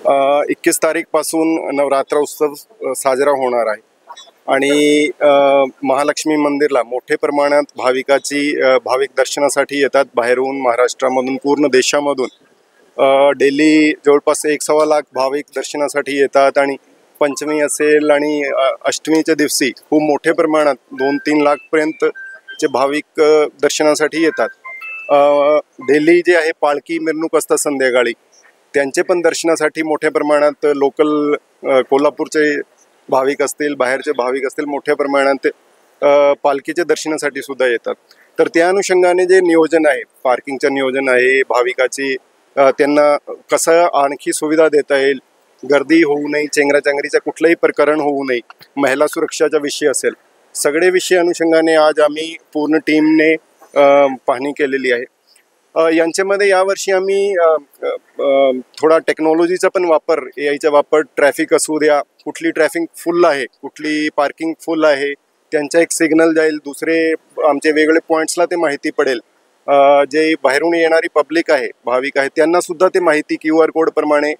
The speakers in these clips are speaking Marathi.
21 तारीखपासून नवरात्र उत्सव साजरा होणार आहे आणि महालक्ष्मी मंदिरला मोठ्या प्रमाणात भाविक दर्शनासाठी येतात. बाहेरून, महाराष्ट्रामधून, पूर्ण देशामधून डेली जवळपास 1.25 लाख भाविक दर्शनासाठी येतात आणि पंचमी असेल आणि अष्टमीच्या दिवशी खूप मोठ्या प्रमाणात 2-3 लाखपर्यंतचे भाविक दर्शनासाठी येतात. डेली जे आहे पालखी मिरवणूक असतात संध्याकाळी, त्यांचे पण दर्शनासाठी मोठ्या प्रमाणात लोकल कोल्हापूरचे भाविक असतील, बाहेरचे भाविक असतील, मोठ्या प्रमाणात पालखीच्या दर्शनासाठी सुद्धा येतात. तर त्या अनुषंगाने जे नियोजन आहे, पार्किंगचं नियोजन आहे, भाविकाची त्यांना कसं आणखी सुविधा देता येईल, गर्दी होऊ नये, चेंगराचेंगरीचं कुठलंही प्रकरण होऊ नये, महिला सुरक्षाचा विषय असेल, सगळे विषय अनुषंगाने आज आम्ही पूर्ण टीमने पाहणी केलेली आहे. यांच्यामध्ये यावर्षी आम्ही थोडा टेक्नॉलॉजीचा पण वापर, AIचा वापर, ट्रॅफिक असू द्या, कुठली ट्रॅफिक फुल आहे, कुठली पार्किंग फुल आहे, त्यांचा एक सिग्नल जाईल, दुसरे आमचे वेगळे पॉईंट्सला ते माहिती पडेल. जे बाहेरून येणारी पब्लिक आहे, भाविक आहे, त्यांना सुद्धा ते माहिती QR कोड प्रमाणे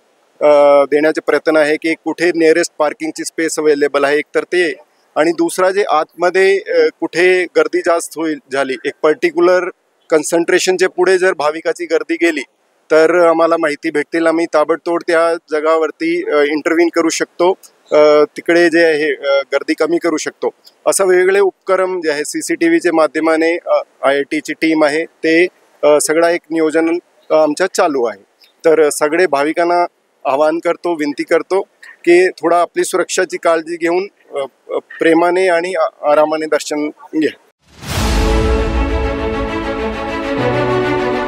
देण्याचे प्रयत्न आहे की कुठे नियरेस्ट पार्किंगची स्पेस अवेलेबल आहे, एक तर ते, आणि दुसरा जे आतमध्ये कुठे गर्दी जास्त झाली, एक पर्टिक्युलर कन्सन्ट्रेशनच्या पुढे जर भाविकाची गर्दी गेली तर आम्हाला माहिती भेटतील, आम्ही ताबडतोब त्या जागावरती इंटरव्हीन करू शकतो, तिकडे जे आहे गर्दी कमी करू शकतो. असं वेगवेगळे उपक्रम जे आहे CCTVच्या माध्यमाने IITची टीम आहे ते सगळा एक नियोजन आमच्या चालू आहे. तर सगळे भाविकांना आवाहन करतो, विनंती करतो की थोडा आपली सुरक्षाची काळजी घेऊन प्रेमाने आणि आरामाने दर्शन घ्या.